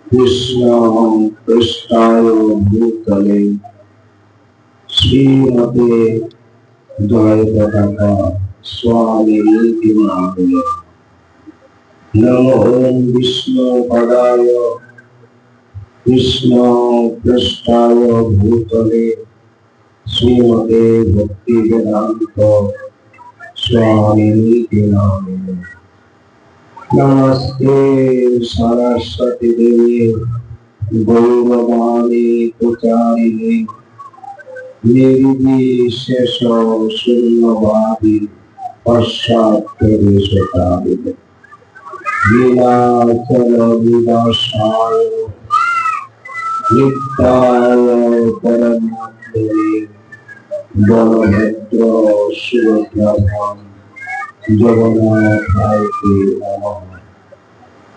कृष्ण कृष्णाय भूतले श्रीमते जय पताका स्वामी नामिने नमो विष्णु पदाय कृष्ण कृष्णाय भूतले श्रीमते भक्ति वेदांत स्वामी नामिने नमस्ते सरस्वती देवी गौरवाणी प्रचारिणे निर्विशेष शून्यवादी पश्चात्पदेशकारिणे लीलाचल विनाशाय नित्याय परमात्मने बलभद्र सुभद्राभ्यां जगन्नाथाय नमः।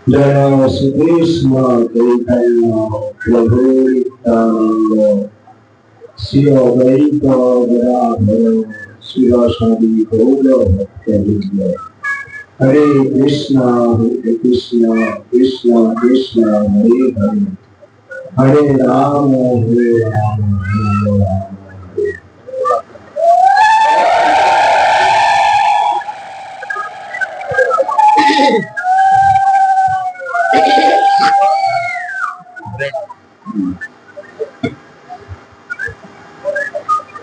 जय श्री कृष्ण चैतन्य प्रभु नित्यानंद श्री अद्वैत गदाधर शिवासादि गौर भक्तवृंद। हरे कृष्ण कृष्ण कृष्ण हरे हरे हरे राम राम हरे।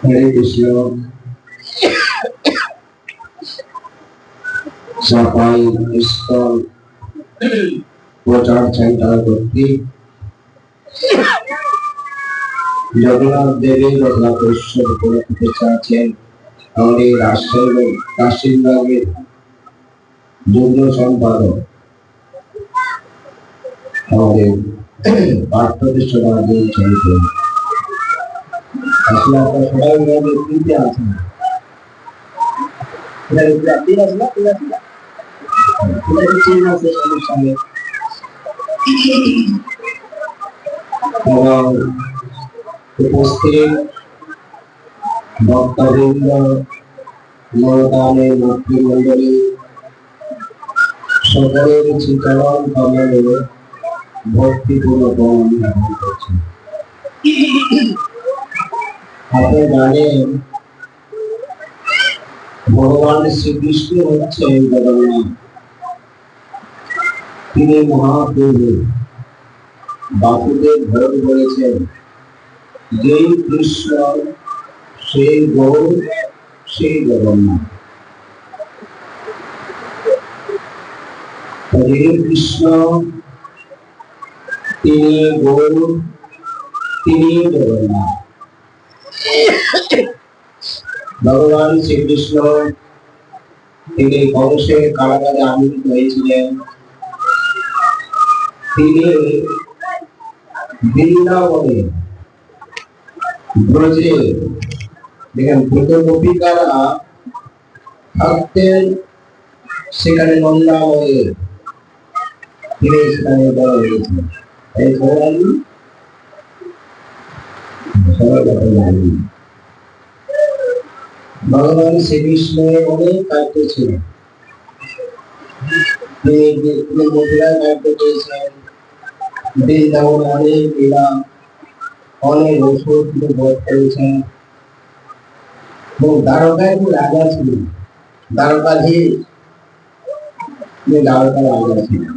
हरे कृष्ण सफाई স্থল প্রচার সেন্টার কর্তৃক জগন্নাথ দেবের রত্নাকরেশ্বর উপলক্ষে চাচ্ছেন আমাদের রাজশাহী বিভাগের যুগ্ম সম্পাদক আমাদের পার্থকেশ রাজন চরিত্র। আসলে আপনারা সবাই আমাদের ফ্রিতে আছেন, উপস্থিত ভক্তবৃন্দ নরদানের মাতৃমণ্ডলী সকলের চিত্তরণ কমলে ভক্তিপূর্ণ প্রণাম জ্ঞাপন করছি। আপনি জানেন ভগবান শ্রীকৃষ্ণ হচ্ছেন জগন্নাথ, তিনি মহাপ্রভু। বাসুদেব ভোগ বলেছেন যেই কৃষ্ণ সেই গৌর সেই জগন্নাথ। যেই কৃষ্ণ তিনি গৌর তিনি জগন্নাথ। ভগবান শ্রীকৃষ্ণ তিনি কংসের কারাগারে আবদ্ধ হয়েছিলেন। তিনি বৃন্দাবনে ব্রজে দেখেন ব্রজ গোপিকারা থাকতেন, সেখানে নন্দাবনে তিনি সেখানে বড় হয়েছেন। এই ভগবান শ্রীকৃষ্ণের অনেক কার্য ছিল। তিনি মথুরায় কার্য করেছেন, বৃন্দাবনে অনেক লীলা অনেক ওষুধ তিনি ভোগ করেছেন। এবং দ্বারকায় একটি রাজা ছিলেন, দ্বারকাধীশ দ্বারকা রাজা ছিলেন।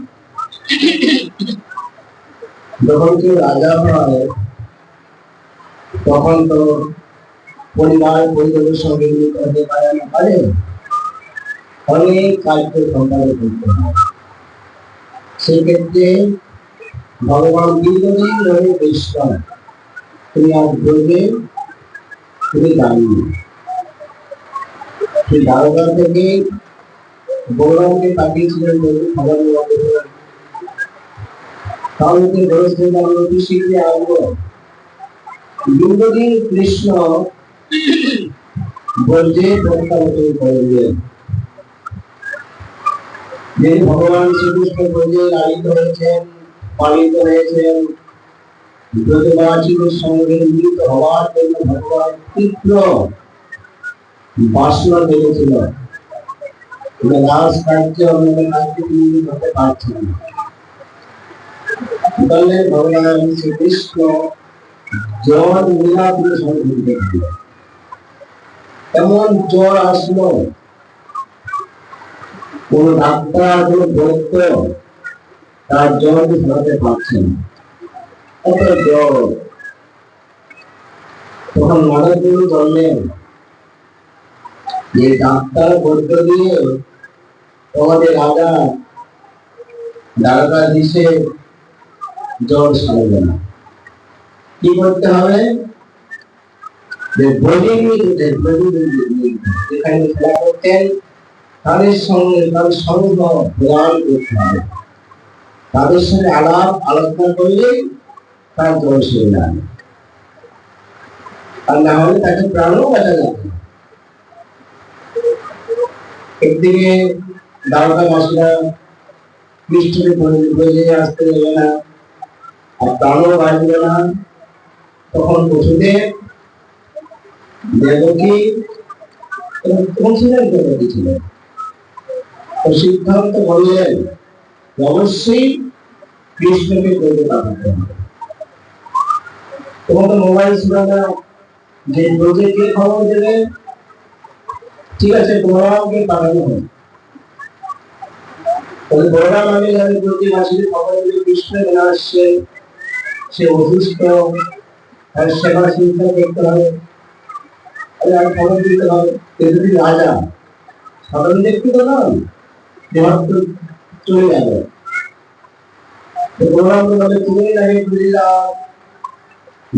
যখন কেউ রাজা হয় তখন তো পরিবার পরিবারের সঙ্গে মিলিত হতে পারে না, পারে অনেক কার্য সম্পাদন করতে হয়। সেক্ষেত্রে ভগবান দীর্ঘদিন ধরে বিশ্রাম তিনি আর ব্রজে তিনি যাননি। সেই দ্বারকা থেকে গৌরাঙ্গে পাঠিয়েছিলেন বলে খবর নেওয়া হয়েছিল। তাহলে বলেছিলেন আমি অতি শীঘ্রই আসবো। দীর্ঘদিন কৃষ্ণ ব্রজে প্রত্যাবর্তন করলেন। যিনি ভগবান শ্রীকৃষ্ণ ব্রজে লালিত হয়েছেন, পালিত হয়েছেন, ব্রজবাসীদের সঙ্গে মিলিত হওয়ার জন্য ভগবান তীব্র বাসনা জেগেছিল। রাজ কার্যে অন্যান্য কার্যে মিলিত হতে পারছেন না। বললেন ভগবান শ্রীকৃষ্ণ জ্বর লীলাগুলো সংঘটিত হল। এমন জ্বর আসলো, কোন ডাক্তার কোন বৈদ্য তার জ্বরকে ধরাতে পারছেন এত জ্বর। তখন মানবগুরু বললেন যে ডাক্তার বৈদ্য দিয়ে তোমাদের রাজা দ্বারকা দিশে জ্বর সারবে না। কি করতে হবে? যে যেখানে খেলা করতেন তাদের সঙ্গে তার সঙ্গ প্রদান করতে হবে, তাদের সঙ্গে আলাপ আলোচনা করলে তার জ্বর সেরে যাবে, আর না হলে তাকে প্রাণও বাঁচা যাবে। একদিকে দ্বারকাবাসীরা কৃষ্ণকে বুঝে আসতে দেবে না, আর প্রাণও বাঁচবে না। তখন বসুদেব দেবকী ছিলেন, সিদ্ধান্ত বললেন অবশ্যই কৃষ্ণকে বলতে পাঠাতে হবে। তোমাদের মোবাইল ছিল না যে প্রজেক্টে খবর দেবে, ঠিক আছে বলরামকে পাঠানো হবে। বলরাম আমি জানি প্রতিবাসীর খবর দিলে কৃষ্ণ চলে আসছে, সে অসুস্থ, তার সেবা চিন্তা করতে হবে, খবর দিতে হবে। যদি রাজা সাধারণ ব্যক্তি তো নয়, চলে যাবে। বলরাম বলে তুমি আগে বুঝলাম।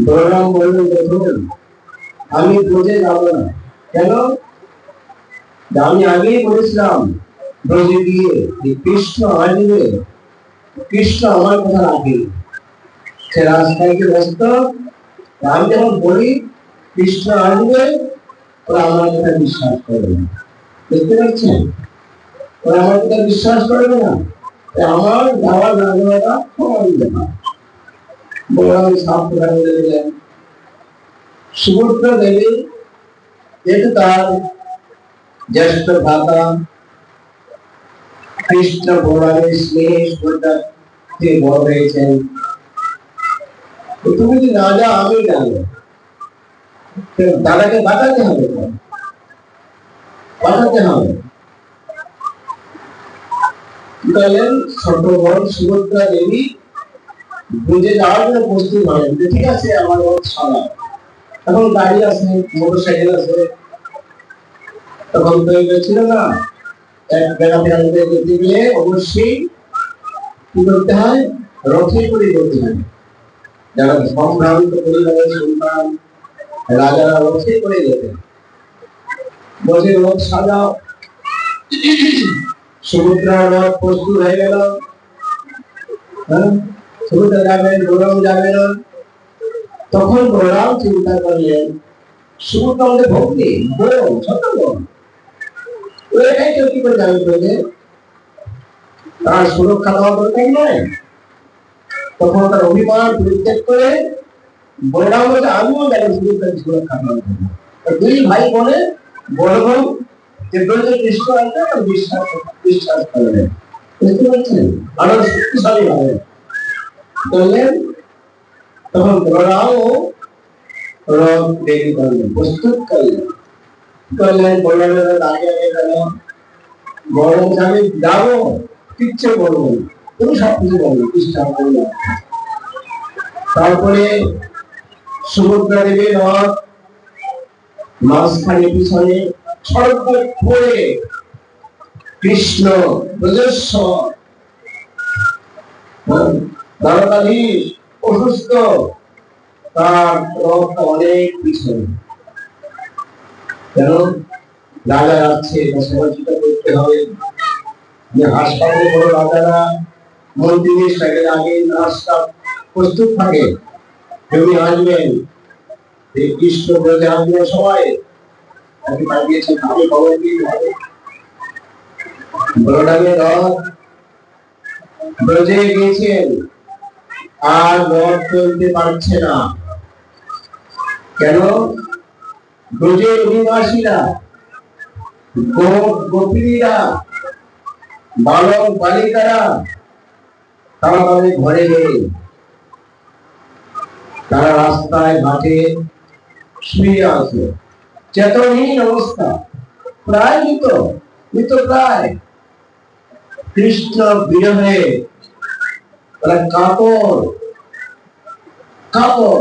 বলরাম বললেন দেখুন আমি ব্রজে যাব না। কেন? আমি আগেই বলেছিলাম ব্রজে গিয়ে কৃষ্ণ আসবে, কৃষ্ণ আমার কথা রাখে, সে রাস্তায় ব্যস্ত। আমি যখন বলি কৃষ্ণ আসবে, ওরা আমার কথা বিশ্বাস করবে না। বুঝতে পারছেন? ওরা আমার কথা বিশ্বাস করবে না, আমার যাওয়ার না যাওয়াটা সবারই ব্যাপার। বলরাম সাপ প্রদান করে দিলেন। সুভদ্রা দেবী যেহেতু তার জ্যেষ্ঠ ভ্রাতা কৃষ্ণ বলরামের স্নেহ শ্রদ্ধা থেকে বড় হয়েছেন, তুমি যদি না যাও আমি যাবো, দাদাকে বাঁচাতে হবে, বাঁচাতে হবে। ছোট বোন সুভদ্রা দেবী বুঝে যাওয়ার জন্য প্রস্তুত হলেন, ঠিক আছে আমার সালা এখন গাড়ি আছে, মোটর সাইকেল আছে, তখন তো ছিল না। এক জায়গা থেকে যেতে গেলে অবশ্যই কি করতে হয়? রথে করে করতে হয়। যারা সম্ভ্রান্ত পরিবারের সন্তান রাজারা রথে করে যেতেন। বসে রথ সাজাও, সুভদ্রার রথ প্রস্তুত হয়ে গেল। সুভদ্রা যাবেন, বলরাম যাবে না। তখন বলরাম চিন্তা করলেন সুভদ্রা আমাদের ভক্তি বড় ছোট বোন, এটাই তো কি করে যাবে বলে তার সুরক্ষা দেওয়া দরকার নয়। তখন তার অভিমান পরিত্যাগ করে বলরাম বলছে আমিও যাবো সুরক্ষার সুরক্ষা দেওয়ার জন্য। দুই ভাই বোনে বড় বোন যে বলছে কৃষ্ণ আসবে বিশ্বাস বিশ্বাস করলেন। বুঝতে পারছেন? আরো শক্তিশালী হবে বললেন। তখন বলরামও রথ তৈরি করলেন, প্রস্তুত করলেন। বলরামের আগে আগে গেল। বলরাম আমি যাবো, কিচ্ছু বলবো না, তুমি সবকিছু বলবো কৃষ্ণ বললো। তারপরে সুভদ্রা দেবীর রথ মাঝখানে পিছনে ছটফট করে কৃষ্ণ ব্রজেশ্বর দ্বারকাধীশ অসুস্থ, তার রথটা অনেক পিছনে। কেন? রাজা যাচ্ছে, সমালোচনা করতে হবে যে হাসপাতালে বড় রাজারা মন্ত্রীদের সাইকেল আগে রাস্তা প্রস্তুত থাকে, তুমি আসবেন কৃষ্ণ ব্রজে আসবেন সবাই, তাকে পাঠিয়েছেন আমি খবর দিয়ে হবে। বলরামের রথ ব্রজে গিয়েছেন, আর রথ চলতে পারছে না। কেন? ব্রজের অধিবাসীরা গোপিনীরা বালক বালিকারা তারা তাদের ঘরে গেলে তারা রাস্তায় ঘাটে শুয়ে আছে, চেতনহীন অবস্থা, প্রায় মৃত প্রায়। কৃষ্ণ বিরহে তারা কাতর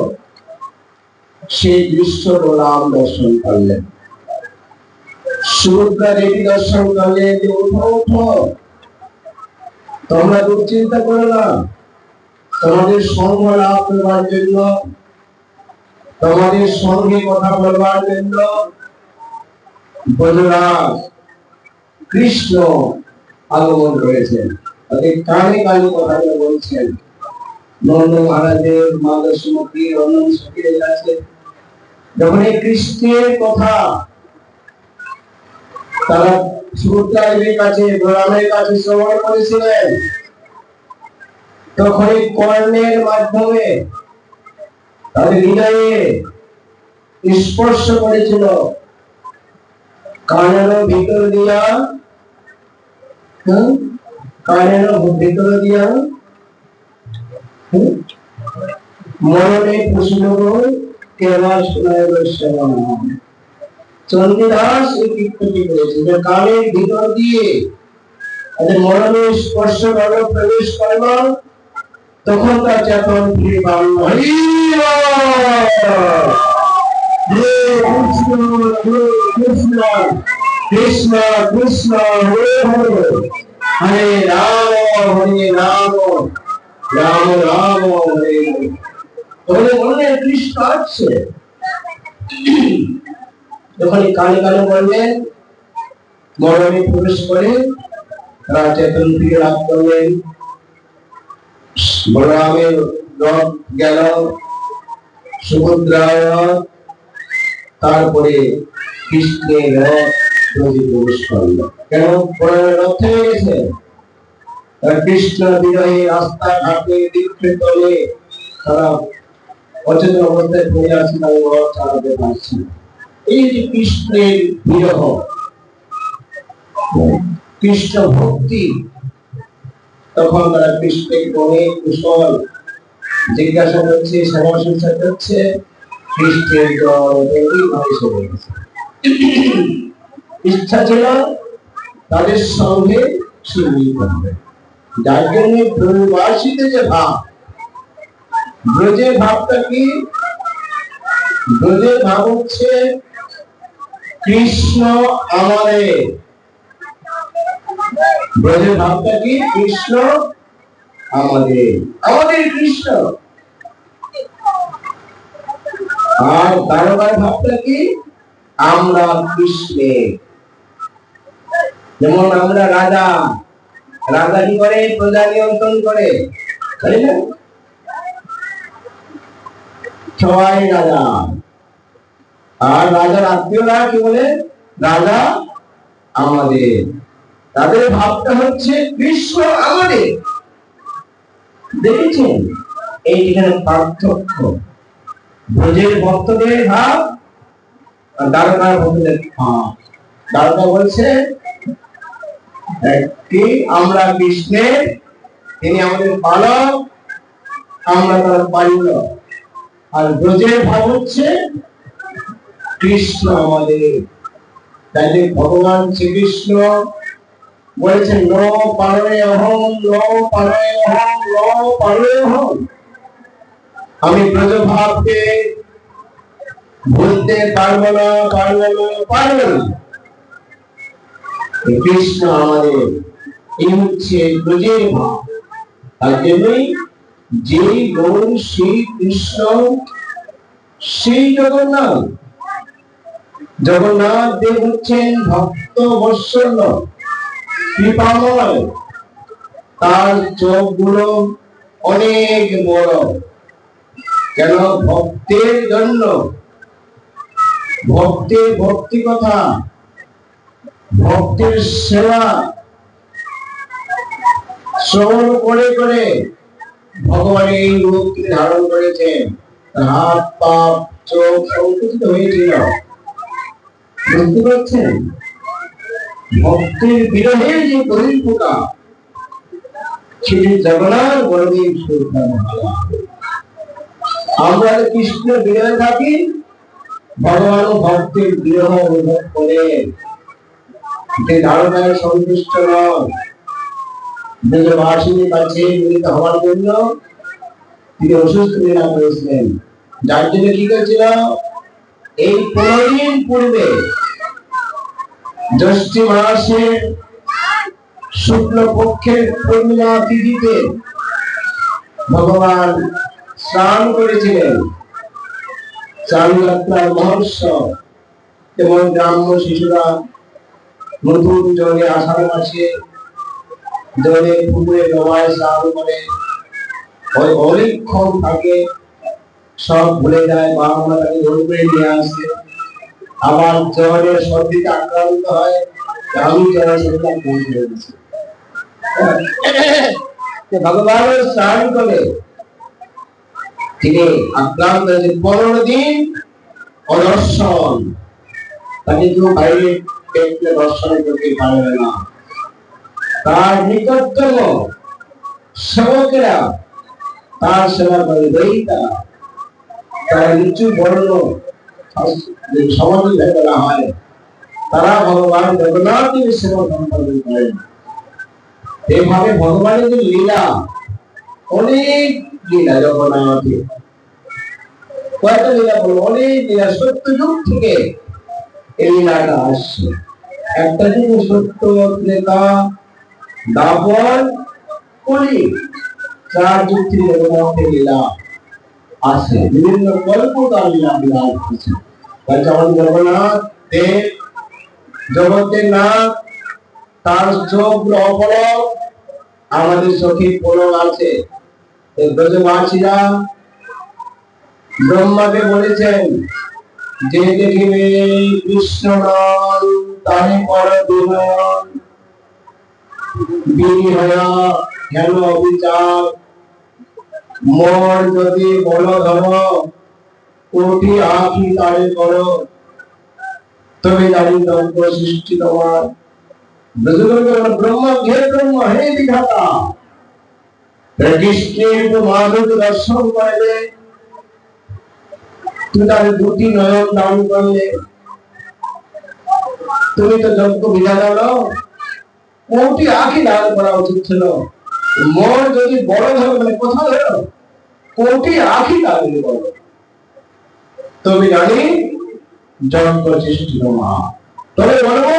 সেই দৃশ্য বলরাম দর্শন করলেন। সুভদ্রা দেবী দর্শন করলেন যে ওঠো, তোমরা দুশ্চিন্তা করো না, তোমাদের সঙ্গ লাভ করবার জন্য, তোমাদের সঙ্গে কথা বলবার জন্য বলরাম কৃষ্ণ আগমন করেছেন। তাদের কানে কানে কথা বলছেন। নন্দ মহারাজের মা দশমুখী রমন সখীদের কাছে যখন এই কৃষ্ণের কথা তারা সুভদ্রা দেবীর কাছে, বলরামের কাছে শ্রবণ করেছিলেন, তখন এই কর্ণের মাধ্যমে তাদের হৃদয়ে স্পর্শ করেছিল। কানের ভিতর দিয়া মরণে পুষল কেবা শোনাইল শ্রবণ। চন্ডীদাস এই কীর্তনটি করেছে যে কানের ভিতর দিয়ে তাদের মরণে স্পর্শ করল, প্রবেশ করল, তখন তার চেতন ফিরে পারল। কৃষ্ণ কৃষ্ণ কৃষ্ণ হরে হরে, হরে রাম রাম রাম হরে হরে। তাহলে মনে কৃষ্ণ আসছে। যখন কানে কানে বললেন, মরণে প্রবেশ করে তারা চেতন ফিরে লাভ করলেন। বলরামের রথ গেল, সুভদ্রার রথ, তারপরে কৃষ্ণের রথ প্রবেশ করলো। কেন বলরামের রথ থেমে গেছে? কৃষ্ণ বিরহে রাস্তাঘাটে তলে তারা অচেতন অবস্থায় পড়ে আছে, তারা রথ চালাতে পারছে না। এই যে কৃষ্ণের বিরহ, কৃষ্ণ ভক্তি, তখন তারা কৃষ্ণের অনেক কুশল জিজ্ঞাসা করছে, সেবা শুশ্রূষা করছে। কৃষ্ণের ইচ্ছা ছিল তাদের সঙ্গে মিলিত হবে, যার জন্য ব্রজবাসীতে যে ভাব, ব্রজের ভাবটা কি? ব্রজের ভাব হচ্ছে কৃষ্ণ আমাদের। ব্রজের ভাবটা কি? কৃষ্ণ আমাদের কৃষ্ণ। আর দ্বারকার ভাবটা কি? আমরা কৃষ্ণের। যেমন আমরা রাজা কি করে? প্রজা নিয়ন্ত্রণ করে, তাই না? সবাই রাজা। আর রাজার আত্মীয়রা কি বলে? রাজা আমাদের। তাদের ভাবটা হচ্ছে কৃষ্ণ আমাদের। দেখেছেন এইখানে পার্থক্য, ব্রজের ভক্তদের ভাব আর দ্বারকার ভক্তদের ভাব। দ্বারকা বলছে কি আমরা কৃষ্ণের, তিনি আমাদের পালক, আমরা তার পালক। আর ব্রজের ভাব হচ্ছে কৃষ্ণ আমাদের। তাই ভগবান শ্রীকৃষ্ণ বলেছেন ন পারে অহম, ন পারে অহম, ন পারে অহম। আমি ব্রজ ভাবকে ভুলতে পারবো না। কৃষ্ণ আমাদের, এই হচ্ছে ব্রজের ভাব। তার জন্যই যে গৌর শ্রী কৃষ্ণ, সেই জগন্নাথ দেব হচ্ছেন ভক্ত বৎসল, কৃপাময়। তার চোখগুলো অনেক বড়। কেন? ভক্তের জন্য, ভক্তের ভক্তি কথা, ভক্তের সেবা শ্রবণ করে করে ভগবান এই রূপকে ধারণ করেছেন। হাত পা চোখ সংকুচিত হয়েছিল, বুঝতে পারছেন? ভক্তের বিরহে যে পরিপূর্ণতা, শ্রী জগন্নাথ বলদেব সুভদ্রা। আমরা কৃষ্ণ বিরহে থাকি, ভগবান ভক্তের বিরহ অনুভব করে যে ধারণায় সন্তুষ্ট নয়, ব্রজবাসীর কাছে মিলিত হওয়ার জন্য তিনি অসুস্থ লীলা করেছিলেন। যার জন্য কি করেছিল, এই 15 দিন পূর্বে জ্যৈষ্ঠ মাসের শুক্লপক্ষের পূর্ণিমা তিথিতে ভগবান স্নান করেছিলেন। চারু যাত্রার মহোৎসব এবং গ্রাম্য শিশুরা নতুন জলে আষাঢ় মাসে জলে পুকুরে ডোবায় স্নান করে ওই অনেকক্ষণ থাকে, সব ভুলে যায়, মা আমরা তাকে ধরে করে নিয়ে আসে। আবার জলের সর্দিতে আক্রান্ত হয়, আমি জলের সর্দিতে আক্রান্ত হয়েছি। ভগবানের স্নান করে তিনি আক্রান্ত হয়েছে 15 দিন অদর্শন, তাকে কেউ বাইরে দেখলে দর্শন করতে পারবে না। তার নিকটতম সেবকেরা তার সেবা করে, দয়িতা তারা নিচু বর্ণ সমাজে করা হয়, তারা ভগবান জগন্নাথের সেবা সম্পাদন করেন। এইভাবে ভগবানের যে লীলা, অনেক লীলা জগন্নাথে, কয়েকটা লীলা বলবো, অনেক লীলা সত্য যুগ থেকে এই লীলাটা আসছে। একটা যুগ সত্য, ত্রেতা, দাপর, কলি, 4 যুগ থেকে জগন্নাথের লীলা আছে। বিভিন্ন গল্প তার লীলা বিরাজ আছে। যেমন জগন্নাথ দেব জগতের নাথ, তার চোখ অপলক, আমাদের চোখে পলক আছে। ব্রজবাসীরা ব্রহ্মাকে বলেছেন যে দেখিবে কৃষ্ণ নাম তারে পর বিনয়ন, বিনিহয়া হেন অবিচার, মোর যদি বল ধর কোটি আঁখি তারে কর, তবে জানি তন্ত্র সৃষ্টি তোমার। ব্রহ্মা হে ব্রহ্ম, হে বিধাতা, কৃষ্ণের মাধুর্য দর্শন করলে, তুমি তার 2টি নয়ন দান করলে, তুমি তো যজ্ঞ বিধাতা নও, কোটি আঁখি দান করা উচিত ছিল। মোর যদি বড় ধরো, মানে কোথাও ধরো, কোটি আঁখি দান করো, তবে জানি যজ্ঞ সৃষ্টি তোমার। তবে বলবো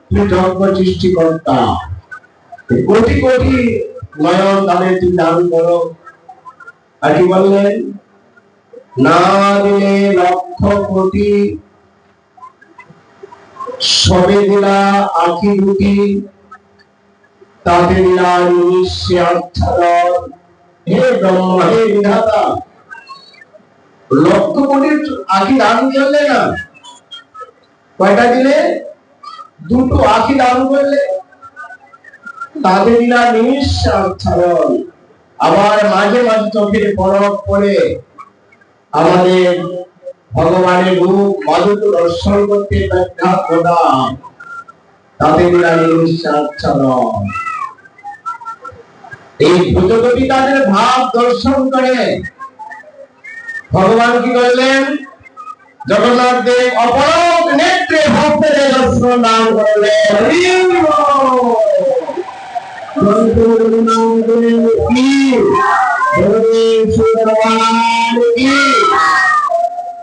তুমি যজ্ঞ সৃষ্টিকর্তা, কোটি কোটি নয়ন তাদের তুমি দান করো। আর কি বললেন, না দিলে লক্ষ কোটি, সবে দিলা আঁখি দুটি, তাতে দিলা নিঃস্বে আচ্ছাদন। হে ব্রহ্ম, হে বিধাতা, লক্ষ কোটির আঁখি দান করলে না, কয়টা দিলে? 2টো আঁখি দান করলে, তাতে দিলা নিঃস্বে আচ্ছাদন। আবার মাঝে মাঝে চোখের পলক পড়ে আমাদের ভগবানের রূপ মাধুর্য দর্শন করতে ব্যাখ্যা প্রদান, তাতে দিলা নিঃস্বে আচ্ছাদন। এই ভূতকবি তাদের ভাব দর্শন করে ভগবান কি করলেন, জগন্নাথ দেব অপলক নেত্রে ভক্তদের দর্শন দান করলেন।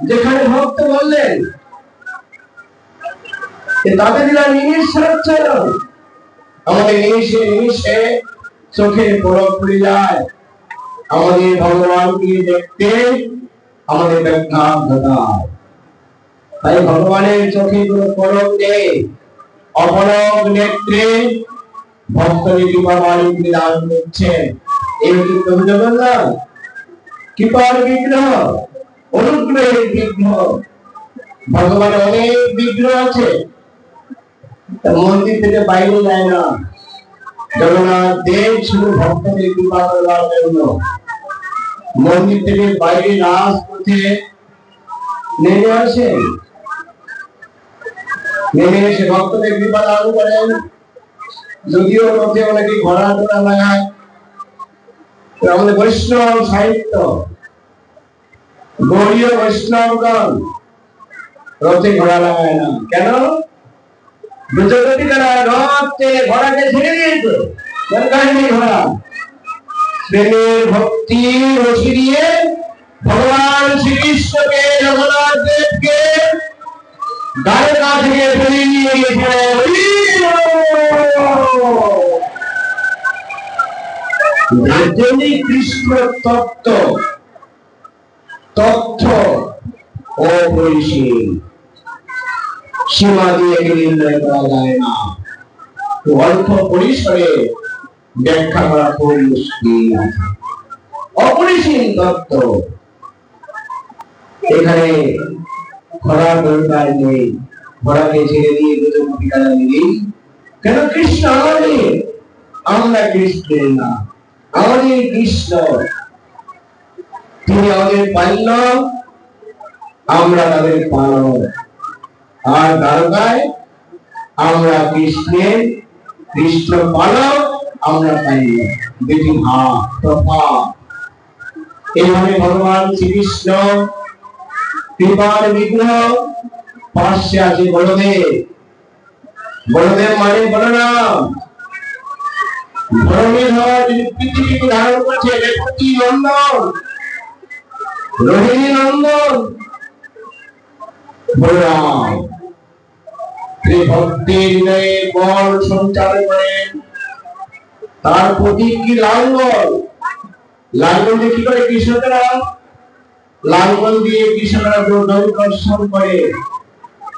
যেখানে ভক্ত বললেন তাদের দিলা নিমিষে আচ্ছাদন, আমাদের নিমিষে নিমিষে চোখে পলক পড়ে যায়, আমাদের ভগবানকে দেখতে আমাদের ব্যাখ্যা ঘটায়। তাই ভগবানের চোখে কোনো পলক নেই, অপলক নেত্রে ভক্তদের কৃপা বাণী দান করছেন। এই হচ্ছে প্রভু জগন্নাথ, কৃপার বিগ্রহ, অনুগ্রহের বিগ্রহ। ভগবানের অনেক বিগ্রহ আছে, মন্দির থেকে বাইরে যায় না। জগন্নাথ দেব শুধু ভক্তদের কৃপা করার জন্য মন্দির থেকে বাইরে রাজপথে নেমে আসেন, নেমে এসে ভক্তদের কৃপা দান করেন। যদিও মধ্যে অনেকে ঘোড়া টোড়া লাগায়, আমাদের বৈষ্ণব সাহিত্য গৌড়ীয় বৈষ্ণবগণ রথে ঘোড়া লাগায় না কেন? ব্রজবতী রথে ঘোড়াকে ছেড়ে দিয়েছে, দরকার নেই ঘোড়া। প্রেমের ভক্তি রশি দিয়ে ভগবান শ্রীকৃষ্ণকে জগন্নাথ দেবকে দ্বারকা থেকে ফিরিয়ে নিয়ে গেছিলেন। কৃষ্ণ তত্ত্ব তথ্য অপরিসীম, সীমা দিয়ে নির্ণয় করা যায় না, অল্প পরিসরে ব্যাখ্যা করা খুব মুশকিল আছে। অপরিসীম তত্ত্ব, এখানে ঘোড়ার দরকার নেই, ঘোড়াকে ছেড়ে দিয়ে কেন? কৃষ্ণ আমাদের, আমরা কৃষ্ণের না, আমাদের কৃষ্ণ, তিনি আমাদের পালন, আমরা তাদের পালন। আর দ্বারকায় আমরা কৃষ্ণের, কৃষ্ণ পালক, আমরা পালন, দুটি ভাগ তফাৎ। এইভাবে ভগবান শ্রীকৃষ্ণ কৃপার বিঘ্ন, পাশে আছে বলদেব। বলদেব মানে বলরাম, ধর্মের হয় যিনি পৃথিবীকে ধারণ করছে, রেবতী নন্দন, রোহিণী নন্দন বলরাম। তিনি ভক্তের হৃদয়ে বল সঞ্চার করেন। তার প্রতীক কি? লাঙ্গল। লাঙ্গল দিয়ে কি করে কৃষকরা? লাঙ্গল দিয়ে কৃষকরা কর্ষণ করে,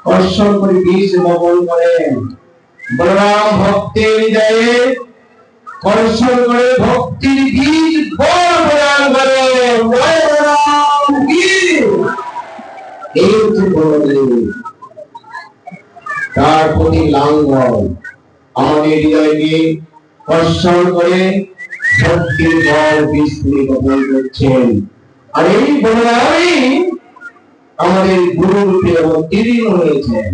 কর্ষণ করে বীজ বপন করেন। বলরাম ভক্তের হৃদয়ে কর্ষণ করে ভক্তির বীজ বল প্রদান করেন। জয় বলরাম কি! এই হচ্ছে বলদেব, তার প্রতি লাঙ্গল আমাদের হৃদয়কে কর্ষণ করে ভক্তির বল বীজ তিনি বপন করছেন। আর এই বলরামই আমাদের গুরু রূপে অবতীর্ণ হয়েছেন।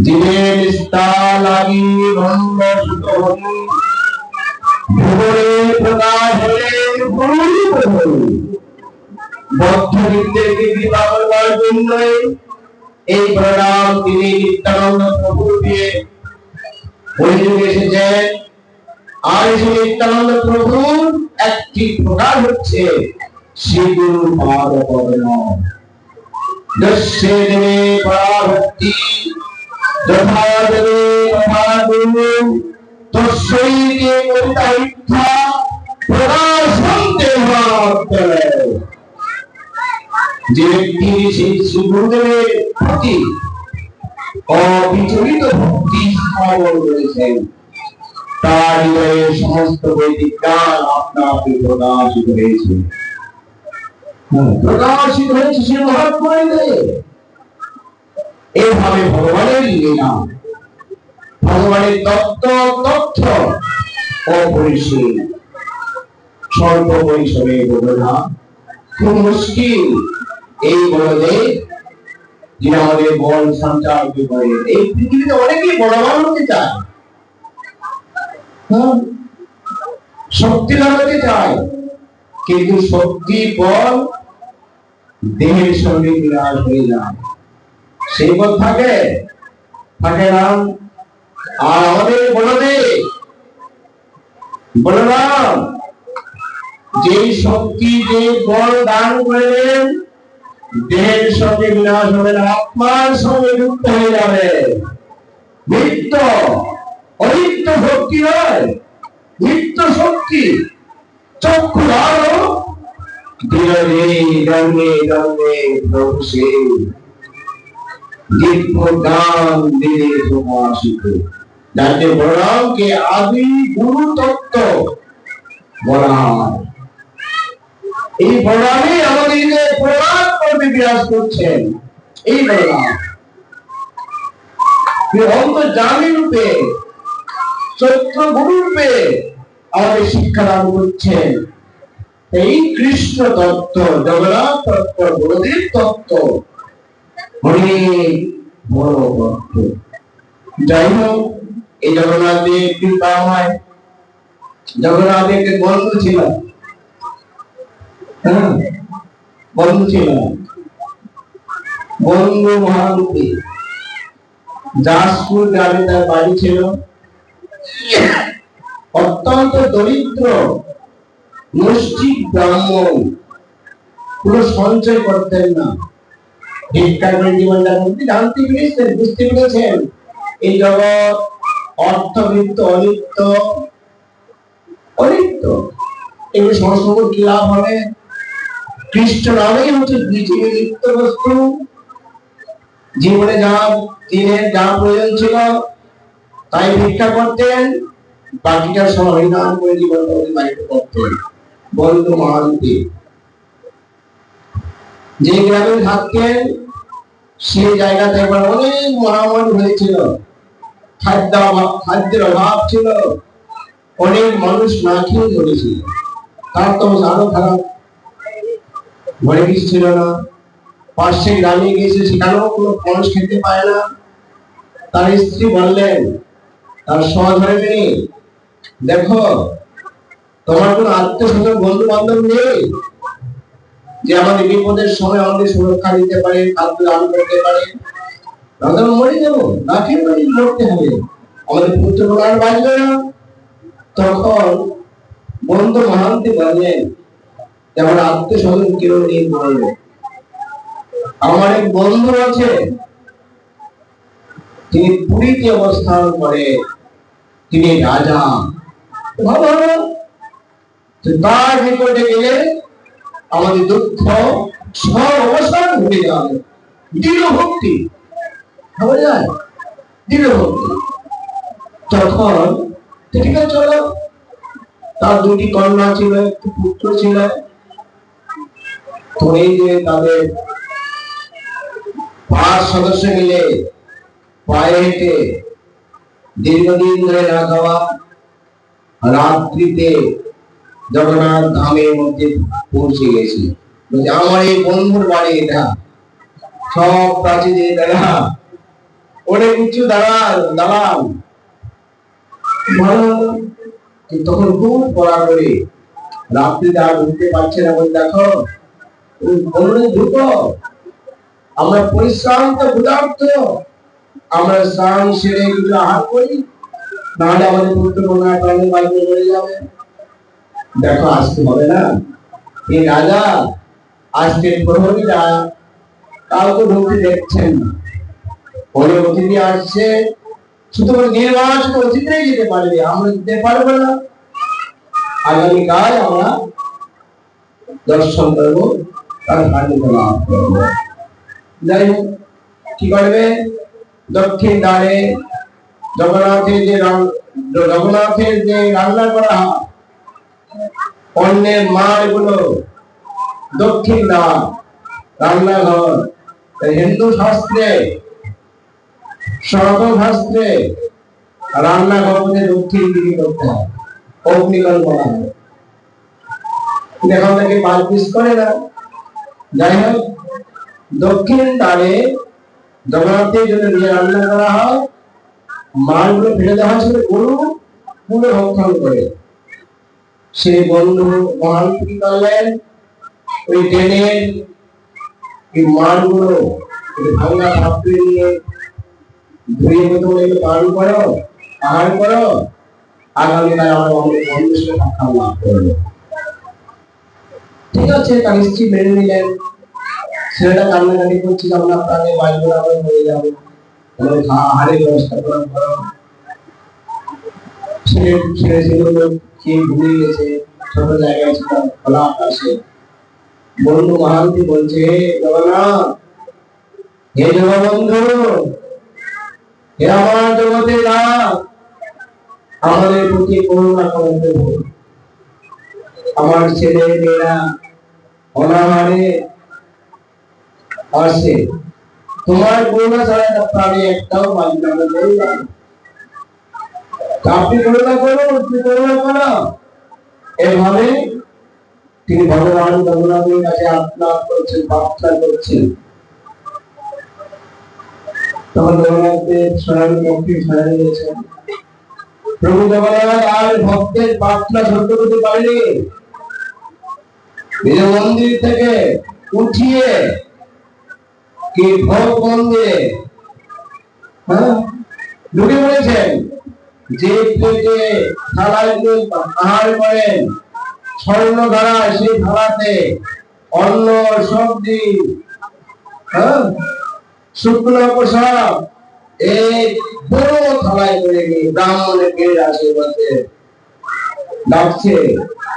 জীবের নিস্তার লাগি ব্রহ্ম সুত হরি, ভুবনে প্রকাশ হলেন গুরু। বদ্ধজীবদেরকে কৃপা করবার জন্য এই বলরাম তিনি নিত্যানন্দ প্রভু রূপে কলিযুগে এসেছেন। আর সেই নিত্যানন্দ প্রভুর একটি প্রকার হচ্ছে শ্রী গুরু পাদ পদ্ম। যস্যে দেবে পরাভক্তি যথা দেবে তথা গুরু, তস্যৈ তে কবিতা ইচ্ছা প্রকাশন্তে মহাত্মনে। যে ব্যক্তি সেই শ্রী গুরুদেবের প্রতি অবিচলিত ভক্তি স্থাপন করেছেন, তার হৃদয়ে সমস্ত বৈদিক জ্ঞান আপনা আপনি প্রকাশিত হয়েছে, প্রকাশিত হয়েছে সে মহাত্মা হৃদয়ে। এইভাবে ভগবানের লীলা, ভগবানের তত্ত্ব তথ্য অপরিসীম, স্বল্প পরিসরে বোঝা খুব মুশকিল। এই বলদেব যিনি আমাদের বল সঞ্চার করেন। এই পৃথিবীতে অনেকেই বলবান হতে চায়, শক্তি লাগাতে চায়, কিন্তু শক্তি বল দেহের সঙ্গে বিরাজ হয়ে যায়, সেই বল থাকে থাকে না। আর আমাদের বলরাম যেই শক্তি, যে বল দান করেন, দেহের সঙ্গে বিনাশ হবে না, আত্মার সঙ্গে যুক্ত হয়ে যাবে। নিত্য অনিত্য শক্তি নয়, নিত্য শক্তি। চক্ষু ধরো ধীরে রঙে রঙে প্রভু সে, দিব্য গান দিলে প্রকাশিত। যাতে বলরামকে আদি গুরু তত্ত্ব বলা হয়। এই বলরামই আমাদের প্রমাণ করবে বিরাজ করছেন। এই বলরাম অন্তর্যামী রূপে, চৈত্র গুরু রূপে আমাদের শিক্ষা দান করছেন। এই কৃষ্ণ তত্ত্ব, জগন্নাথ তত্ত্ব, বলদেব তত্ত্ব অনেক বড় তত্ত্ব। যাই হোক, এই জগন্নাথের কৃপা হয়। জগন্নাথের একটা গল্প ছিল, বন্ধু ছিল বন্ধু মহান্তি। দাসপুর গ্রামে তার বাড়ি ছিল। অত্যন্ত দরিদ্র মুষ্টিক ব্রাহ্মণ, কোনো সঞ্চয় করতেন না, ভিক্ষা করে জীবন যাপন। জানতে পেরেছেন, বুঝতে পেরেছেন এই জগৎ অর্থবৃত্ত অনিত্য, অনিত্য। এগুলো সমস্ত কি লাভ হবে? কৃষ্ণ নামেই হচ্ছে পৃথিবীর নিত্য বস্তু। জীবনে দিনের যা প্রয়োজন ছিল তাই ভিক্ষা করতেন, বাকিটা সময় হরিনাম করে জীবন অতিবাহিত করতেন। বন্ধু মহান্তি যে গ্রামে থাকতেন সেই জায়গাতে একবার অনেক মহামারী হয়েছিল, খাদ্যের অভাব ছিল, অনেক মানুষ না খেয়ে চলেছিল। তার তো আরো খারাপ, ঘরে কিছু ছিল না। পাশে গ্রামে গিয়েছে, সেখানেও কোনো মানুষ খেতে পায় না। তার স্ত্রী বললেন তার সহধর্মিণী, দেখো তোমার কোন আত্মীয় স্বজন বন্ধু বান্ধব নেই যে আমাদের বিপদের সময় আমাদের সুরক্ষা দিতে পারে, খাদ্য দান করতে পারে? আমরা মরে যাবো, না খেয়ে মরতে হবে, আমাদের পুত্র আর বাঁচবে না। তখন বন্ধু মহান্তি বললেন আমার আত্মীয় স্বজন কেউ নেই, বলবে আমার এক বন্ধু আছে, তিনি পুরীতে অবস্থান করে, তিনি রাজা। তার নিকটে গেলে আমাদের দুঃখ সব অবসান হয়ে যাবে। দৃঢ় ভক্তি ভাবা যায়, দৃঢ় ভক্তি। তখন ঠিক আছে চলো। তার দুটি কন্যা ছিল, একটি পুত্র ছিল। তো এই যে তাদের 5 সদস্য মিলে পায়ে হেঁটে দীর্ঘদিন ধরে না খাওয়া রাত্রিতে জগন্নাথ ধামের মধ্যে পৌঁছে গেছি। আমার এই বন্ধুর বাড়ি এটা, সব প্রাচীর দাঁড়া, অনেক উঁচু দাঁড়ান। তখন খুব পড়া করে রাত্রিতে আর উঠতে পারছে না, বলে দেখো দ্রুত, আমরা পরিশ্রান্ত ক্ষুধার্ত, আমরা স্নান সেরে এগুলো আহার করি, নাহলে আমাদের পুত্র কন্যা প্রাণী বাড়িতে মরে যাবে। দেখো আসতে হবে না, এই রাজা আজকের প্রহরীরা কাউকে ঢুকতে দেখছেন না, অনেক অতিথি আসছে, শুধু নির্বাচিত অতিথিরাই যেতে পারবে, আমরা যেতে পারবো না। আগামীকাল আমরা দর্শন করবো, তার সান্নিধ্য লাভ করবো। যাই হোক, কি করবে? দক্ষিণ দ্বারে জগন্নাথের যে রান্না করা হয়, অন্যের মার গুলো দক্ষিণ দ্বার রান্নাঘর। হিন্দু শাস্ত্রে, সনাতন শাস্ত্রে রান্নাঘরকে দক্ষিণ দিকে করতে হয়, অগ্নিকল বলা হয়। এখন তাকে বালপিস করে না। যাই হোক, দক্ষিণ দ্বারে জগন্নাথের জন্য নিয়ে রান্না করা হয়, মালগুলো ফেলে দেওয়া ছিল, গরু পুরো রক্ষণ করে। সেই বন্ধু মহান কি করলেন, ওই ট্রেনের এই মালগুলো ভাঙা পাত্রে নিয়ে ধুয়ে বোতলে পান করো, আহার করো, আগামীকাল আমরা আমাদের বন্ধুর সাথে সাক্ষাৎ লাভ করবো। ঠিক আছে, তার স্ত্রী মেনে নিলেন। ছেলেটা কান্নাকাটি করছে, আমরা প্রাণে বাঁচবো না, আমরা মরে যাবো, আমাদের আহারের ব্যবস্থা করো। ছেলে খেয়ে ঘুমিয়ে গেছে, ছোট জায়গায় ছিল, খোলা আকাশে। বন্ধু মহান্তি বলছে, জগন্নাথ, হে জগবন্ধু, হে আমার জগতের নাথ, আমাদের প্রতি করুণা করে দেব। আমার ছেলে মেয়েরা অনাহারে আসে, তোমার করুণা ছাড়া প্রাণী একটাও বাঁচবে না, বললাম আপনি করুণা করো, আপনি করুণা করো। এভাবে তিনি ভগবান জগন্নাথের কাছে আত্মনাদ করছেন, প্রার্থনা করছেন। তখন জগন্নাথের স্বয়ং পক্ষে ছাড়া নিয়েছেন। প্রভু জগন্নাথ আর ভক্তের প্রার্থনা সত্য করতে পারেনি। নিজ মন্দির থেকে উঠিয়ে কি ভোগ মন্দিরে ঢুকে পড়েছেন, যে প্লেটে থালায় আহার করেন স্বর্ণ ধারা, সেই থালাতে অন্ন সবজি শুকনো প্রসাদ এই বড় থালায় করে নিয়ে ব্রাহ্মণকে আশীর্বাদে ডাকছে,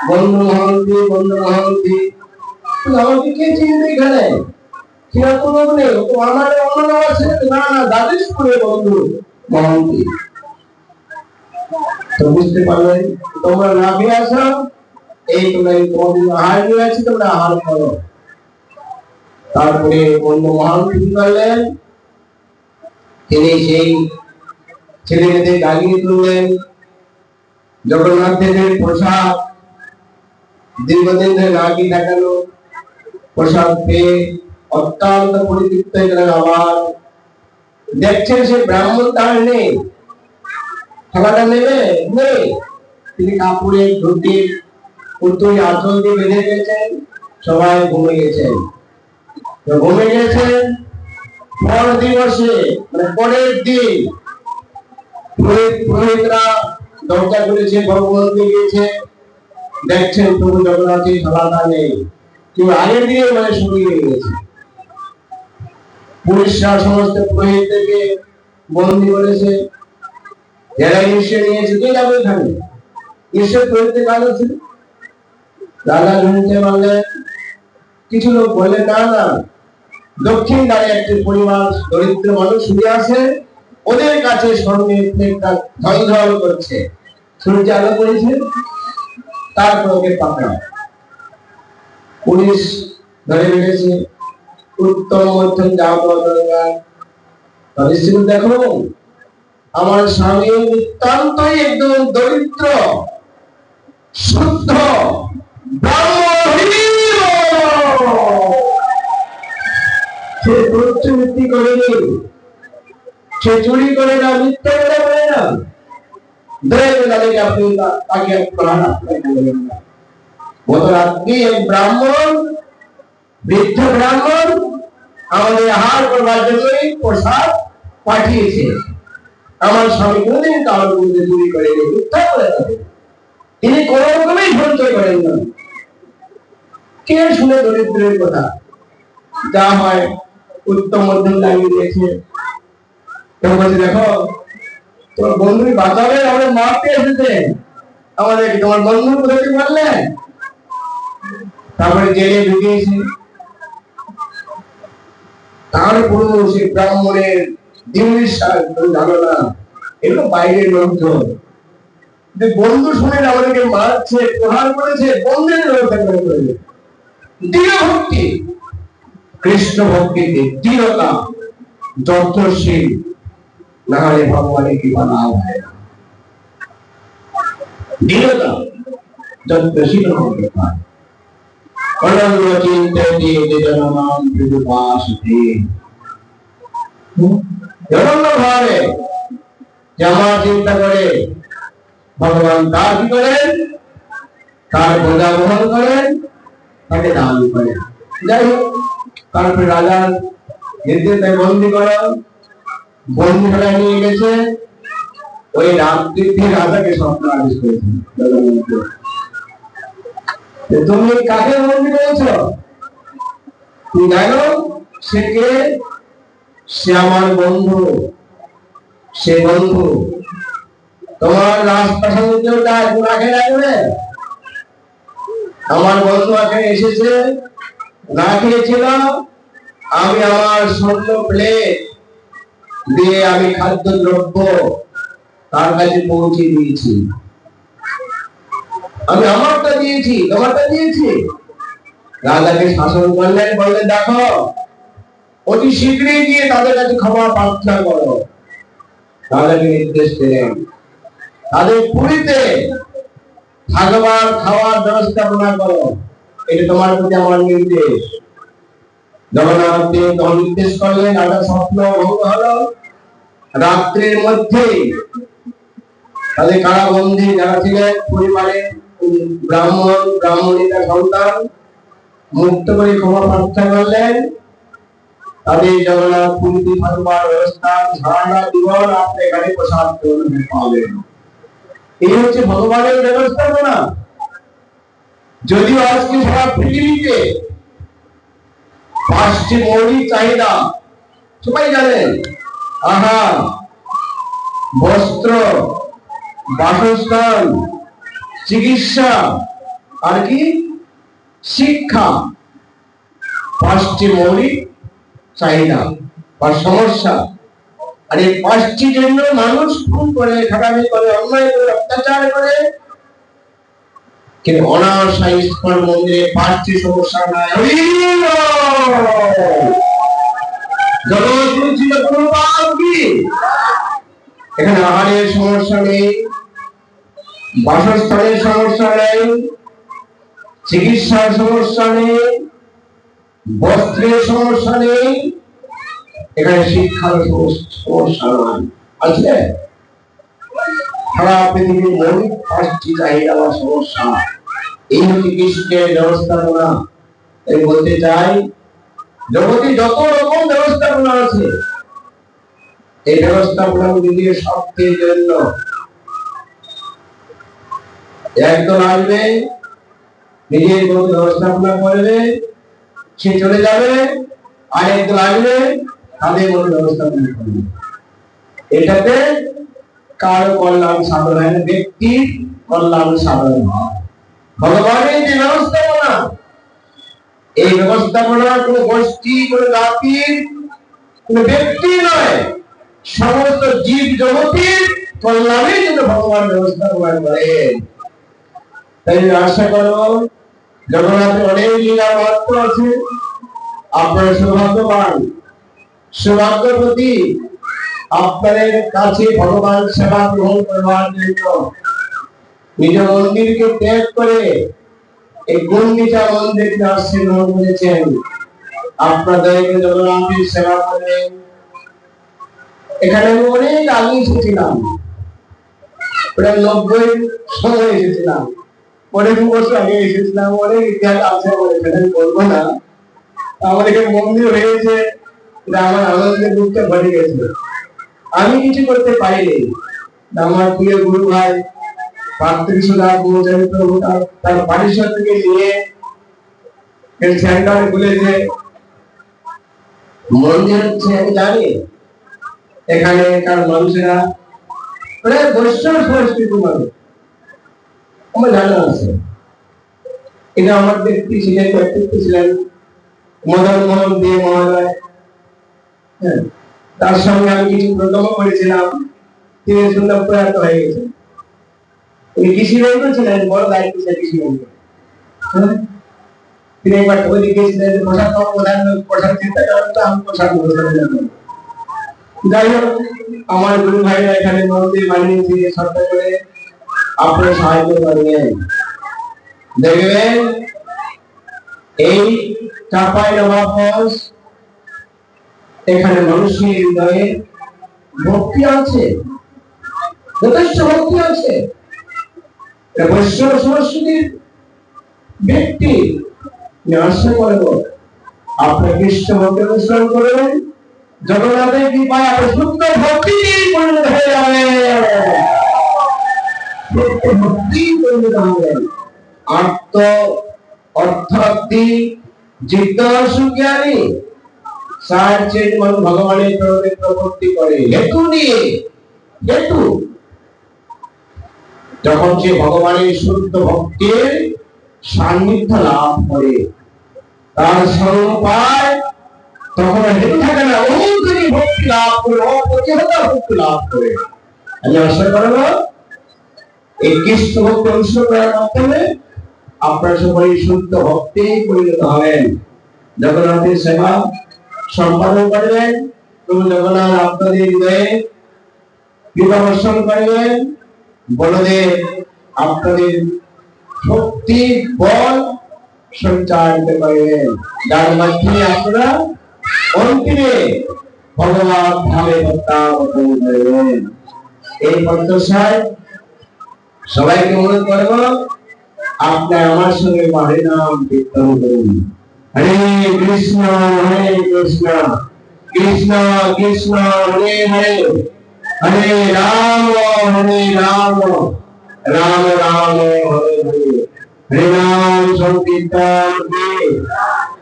বন্ধু মহান্তি, বন্ধু মহান্তি। আমাকে কে চিনবে এখানে? কিরকম নেই, আমার অন্য নাম আছে না, না দাদিস করে বন্ধু মহান্তি। তো বুঝতে পারলেন, তোমরা না খেয়ে আসো, এই তোমরা তোমাদের আহার নিয়ে আছি, তোমরা আহার করো। তারপরে বন্ধু মহান্তি কি করলেন, তিনি সেই ছেলে মেয়েদের গাড়িয়ে তুললেন। জগন্নাথ দেবের প্রসাদ দীর্ঘদিন ধরে নাকি দেখানো প্রসাদ পেয়ে অত্যন্ত পরিতৃপ্ত হয়ে আবার দেখছেন সে ব্রাহ্মণ তার নেই, খাবারটা নেবে নেই। তিনি কাপড়ে ধুতি পুতুল আঁচল দিয়ে বেঁধে গেছেন, সবাই ঘুমে গেছেন। ঘুমে গেছেন, পর দিবসে মানে পরের দিন পুরোহিতরা দরজা করেছে, ভগবতী গিয়েছে, দেখছেন প্রভু জগন্নাথের থালাটা নেই। কিন্তু আগের দিনে মানে শুকিয়ে গেছে। পুলিশরা সমস্ত পুরোহিতদেরকে বন্দী করেছে, যারা নিশ্চয় নিয়েছে, কে যাবে এখানে? নিশ্চয় পুরোহিতদের কাজ আছে। রাজা শুনতে পারলেন, কিছু লোক বলে না না, দক্ষিণ দ্বারে একটি পরিবার দরিদ্র মানুষ শুয়ে আছে, ওদের কাছে স্বর্ণের প্লেটটা ঝলঝল করছে, সূর্য আলো করেছে, তারপর ওকে পাকড়া। পুলিশ ধরে ফেলেছে, উত্তম মধ্যম যাওয়া দরকার। দেখো আমার স্বামী নিতান্তই একদম দরিদ্র, শুদ্ধ সে প্রচুরতি করেনি, সে চুরি করে না, মিথ্যা কথা বলে না। দয়াকে আপনি তাকে বলবেন না। গত রাত্রি এক ব্রাহ্মণ, বৃদ্ধ ব্রাহ্মণ আমাদের আহার করবার জন্যই প্রসাদ পাঠিয়েছে। আমার স্বামী কোনদিন কারোর বিরুদ্ধে চুরি করেনি, মিথ্যা করে না, তিনি কোন রকমই সঞ্চয় করেন না। কে শুনে দরিদ্রের কথা? যা হয় উত্তম মধ্যম লাগিয়ে দিয়েছে। দেখো তোমার বন্ধু বাঁচাবে, আমাদের মারতে এসেছে, আমাদের তোমার বন্ধু কোথায় মারলেন? তারপরে জেলে ঢুকিয়েছে। তারপরে সেই ব্রাহ্মণের জানো না, এগুলো বাইরের লোকজন। বন্ধু শুনে আমাদেরকে মারছে, প্রহার করেছে, বন্ধুদের ব্যবস্থা করে দৃঢ় ভক্তি, কৃষ্ণ ভক্তিতে দৃঢ়তা যত্নশীল, না হলে ভগবানের কৃপা না হয় না। দৃঢ়তা যত্নশীল হতে পারে। অনন্য চিন্তা দিয়ে জনমান বিদুপাসতে, অনন্য ভাবে আমার চিন্তা করে ভগবান তার কি করেন, তার বোঝা বহন করেন, তাকে দান করেন। যাই হোক, তারপরে রাজার নির্দেশ বন্দি করা, বন্দি করে নিয়ে গেছে। ওই রাত্রিতে রাজাকে স্বপ্ন আদেশ করেছেন, তুমি কাকে বন্দি করেছ? তুমি জানো সে কে? সে আমার বন্ধু। সে বন্ধু তোমার রাজপ্রাসাদের কেউ রাখে রাখবে? আমার বন্ধু এখানে এসেছে, না খেয়েছিল, আমি আমার স্বর্ণ প্লেট দিয়ে আমি খাদ্য দ্রব্য তার কাছে পৌঁছে দিয়েছি। আমি আমারটা দিয়েছি, তোমারটা দিয়েছি। রাজাকে শাসন করলেন, বললেন দেখো অতি শীঘ্রই গিয়ে তাদের কাছে ক্ষমা প্রার্থনা করো। রাজাকে নির্দেশ দিলেন, তাদের পুরীতে থাকবার খাওয়ার ব্যবস্থাপনা করো, এটা তোমার প্রতি আমার নির্দেশ। জগন্নাথ দেব তখন নির্দেশ করলেন, রাজা স্বপ্ন ভঙ্গ হলো। রাত্রির মধ্যে তাদের কারাবন্দী যারা ছিলেন পরিবারে, ব্রাহ্মণ ব্রাহ্মণীরা সন্তান, মুক্ত করে ক্ষমা প্রার্থনা করলেন, তাদের জগন্নাথ পুরীতে থাকবার ব্যবস্থা সারা জীবন আপনি এখানে প্রসাদ পাবেন। এই হচ্ছে ভগবানের ব্যবস্থাপনা। যদিও আজকে সারা পৃথিবীতে 5টি মৌলিক চাহিদা সবাই জানেন, আহার, বস্ত্র, বাসস্থান, চিকিৎসা আর কি শিক্ষা, 5টি মৌলিক চাহিদা বা সমস্যা। আর এই 5টি জন্য মানুষ খুন করে, খাটামি করে, অন্যায় করে, অত্যাচার করে, কিন্তু অনায়াসে ইস্কন মন্দিরে 5টি সমস্যা নাই। জগৎ ছিল কোনো পাপ কি? এখানে আহারের সমস্যা নেই, বাসস্থানের সমস্যা নেই, চিকিৎসার সমস্যা নেই, বস্ত্রের সমস্যা নেই, এখানে শিক্ষার সমস্যা নাই। আছে সারা পৃথিবীর মৌলিক 5টি চাহিদা বা সমস্যা। এই হচ্ছে কৃষ্ণের ব্যবস্থাপনা। এই বলতে চাই, জগতে যত রকম ব্যবস্থাপনা আছে, এই ব্যবস্থাপনা দিয়ে সবচেয়ে জন্য একদল আসবে, নিজের মতো ব্যবস্থাপনা করবে, সে চলে যাবে, আর একদল আসবে, তাদের মতো ব্যবস্থাপনা করবে। এটাতে কারো কল্যাণ সাধন হয় না, ব্যক্তির কল্যাণ সাধন হয়। ভগবানের যে ব্যবস্থাপনা, এই ব্যবস্থাপনা কোন গোষ্ঠী, কোন জাতির, কোন ব্যক্তি নয়, সমস্ত জীব জগতের কল্যাণের জন্য ভগবান ব্যবস্থাপনা করেন। তাই আশা করো, জগন্নাথের অনেক লীলা মাহাত্ম আছে। আপনারা সৌভাগ্যবান, সৌভাগ্যবতী, আপনাদের কাছে ভগবান সেবা গ্রহণ করবার জন্য নিজ মন্দিরকে ত্যাগ করে এই গুন্ডিচা মন্দিরকে আশ্রয় গ্রহণ করেছেন। আপনাদেরকে জগন্নাথের সেবা করেন। এখানে আমি অনেক আগে এসেছিলাম, প্রায় 90 সময় এসেছিলাম, অনেক বছর আগে এসেছিলাম, অনেক ইতিহাস আছে, আমি বলবো না। আমার এখানে মন্দির হয়েছে, আমার আনন্দের বুকটা ভরে গেছে। আমি কিছু করতে পারিনি, আমার প্রিয় গুরু ভাই তার পারিষদ থেকে নিয়ে সেন্টার খুলেছে। মন্দির হচ্ছে আমি জানি এখানকার মানুষেরা প্রায় বৈষ্ণব সংস্কৃতি মানুষ, আমার জানা আছে। এটা আমার ব্যক্তি ছিলেন, ব্যক্তিত্ব ছিলেন মদন মোহন দে মহারাজ। তার সঙ্গে আমি কিছু প্রোগ্রাম করেছিলাম, তিনি সুন্দর প্রয়াত হয়ে গেছেন। তিনি কৃষি মন্ত্রী ছিলেন, বড় দায়িত্ব ছিল কৃষি মন্ত্রী। তিনি একবার তৈরি গিয়েছিলেন, প্রসাদ প্রধান প্রসাদ চিন্তা করতো, আমি প্রসাদ যাই হোক, আমার গুরু ভাইরা এখানে মন্দির বানিয়েছে সরকার করে, আপনারা সাহায্য করবেন। দেখবেন এই চাপাই নবাবগঞ্জ, এখানে মানুষের হৃদয়ে ভক্তি আছে, যথেষ্ট ভক্তি আছে। বৈষ্ণব সংস্কৃতির ব্যক্তি আশা করব আপনার কৃষ্ণ ভক্তি অনুসরণ করবেন, জগন্নাথের কৃপায় আপনার শুদ্ধ ভক্তি পরিণত হয়ে যাবে, ভক্তি পরিণত হবেন। আত্ম অর্থাৎ জিজ্ঞাসু জ্ঞানী সাহায্যের মানুষ ভগবানের প্রবৃত্তি করে হেতু নিয়ে। হেতু যখন সে ভগবানের শুদ্ধ ভক্তির সান্নিধ্য লাভ করে, তার সঙ্গ পায়, তখন হেতু থাকে না, অহংকারী ভক্তি লাভ করে, অপ্রতিহত ভক্তি লাভ করে। আমি আশা করব এই কৃষ্ণ ভক্তি অনুসরণ করার মাধ্যমে আপনারা সবাই শুদ্ধ ভক্তি পরিণত হবেন, জগন্নাথের সেবা সম্পাদন করবেন এবং জগন্নাথ আপনাদের হৃদয়ে কৃপা বর্ষণ করবেন। বলদেব আপনাদের শক্তি বল সঞ্চার করবেন, যার মাধ্যমে আপনারা অন্তিমে ভগবান ধামে প্রত্যাবর্তন করবেন। এই প্রত্যাশায় সবাইকে অনুরোধ করব, আপনার আমার সঙ্গে হরিনাম কীর্তন করুন। हरे कृष्ण कृष्ण कृष्ण हरे हरे हरे राम राम राम हरे हरे हरे नाम संकीर्तन के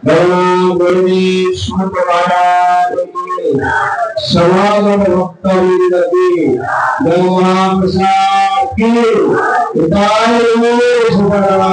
भगवान गुरुदेव सुत महाराज के समागम भक्तवृंद के महाप्रसाद के उतारे सुभद्रा